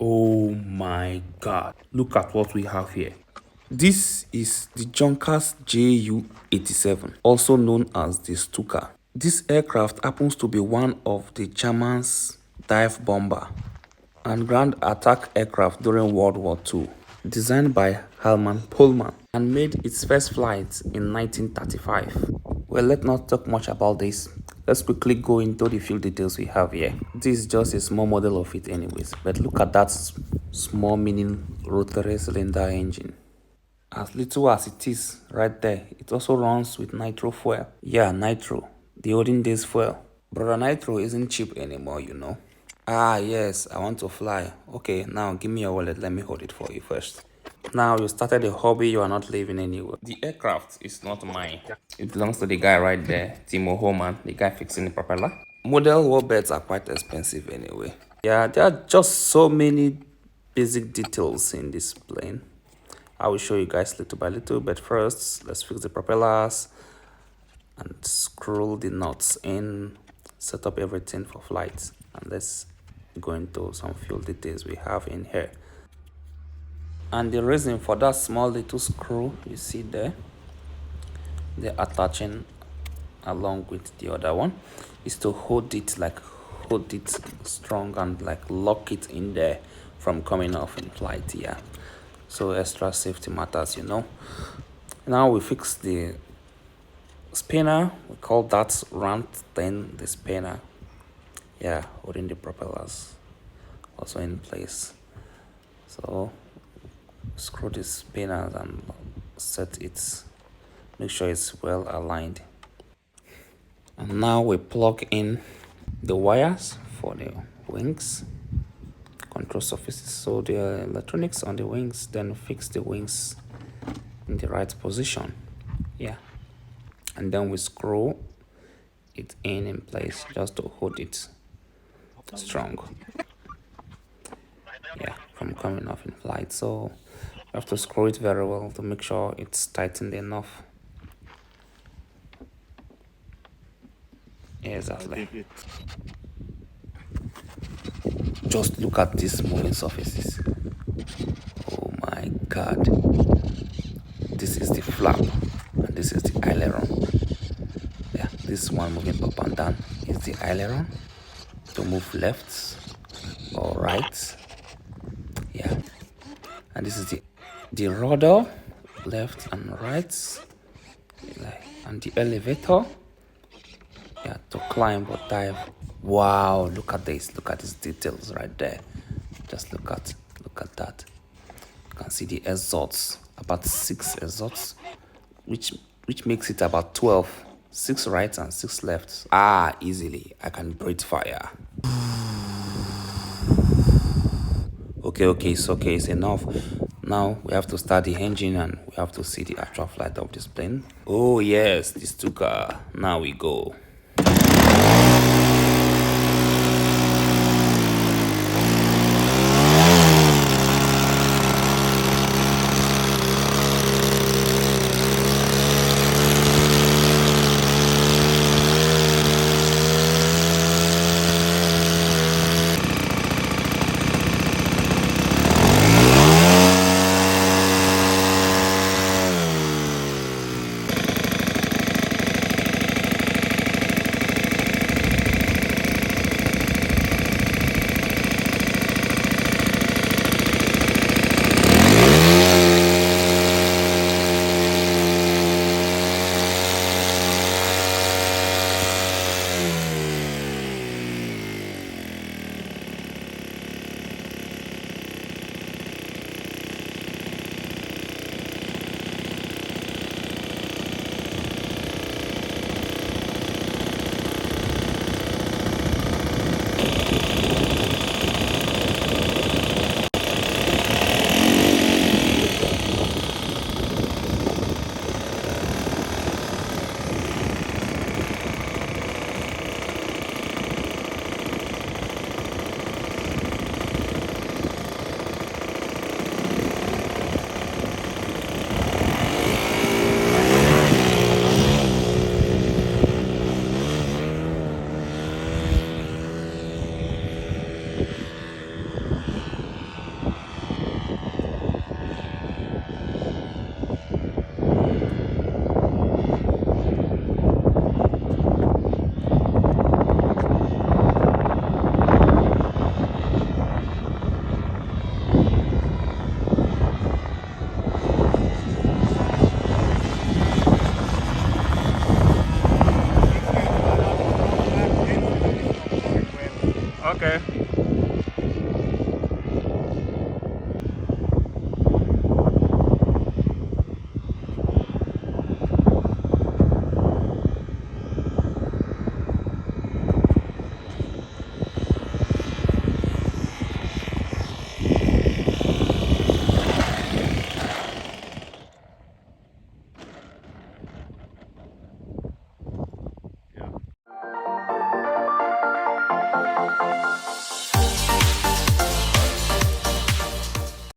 Oh my god, look at what we have here. This is the Junkers Ju-87, also known as the Stuka. This aircraft happens to be one of the Germans' dive bomber and ground attack aircraft during World War II, designed by Hermann Pohlmann and made its first flight in 1935. Well, let's not talk much about this. Let's quickly go into the few details we have here. This is just a small model of it anyways, but look at that small mini rotary cylinder engine. As little as it is right there, it also runs with nitro fuel. Yeah, nitro, the olden days fuel. Brother, nitro isn't cheap anymore, you know. Ah, yes, I want to fly. Okay, now give me your wallet. Let me hold it for you first. Now you started a hobby, you are not leaving anywhere. The aircraft is not mine. It belongs to the guy right there, Timo Homan, the guy fixing the propeller. Model warbirds are quite expensive anyway. Yeah, there are just so many basic details in this plane. I will show you guys little by little, but first, let's fix the propellers and screw the nuts in, set up everything for flight, and let's go into some few details we have in here. And the reason for that small little screw you see there, they're attaching along with the other one, is to hold it strong and like lock it in there from coming off in flight. Yeah, so extra safety matters, you know. Now we fix the spinner. We call that round thing the spinner. Yeah, holding the propellers also in place. So screw the spinners and set it, make sure it's well aligned. And now we plug in the wires for the wings control surfaces, so the electronics on the wings, then fix the wings in the right position. Yeah, and then we screw it in place just to hold it strong, yeah, from coming off in flight. So you have to screw it very well to make sure it's tightened enough. Exactly. Just look at these moving surfaces. Oh my god. This is the flap and this is the aileron. Yeah, this one moving up and down is the aileron to move left or right. Yeah, and this is the rudder, left and right, and the elevator, yeah, to climb or dive. Wow, look at this, look at these details right there. Just look at that. You can see the exhausts, about 6 exhausts, which makes it about 12. 6 right and 6 left. Ah, easily I can breathe fire. Okay, it's enough. Now we have to start the engine and we have to see the actual flight of this plane. Oh yes, this Stuka. Now we go. Okay.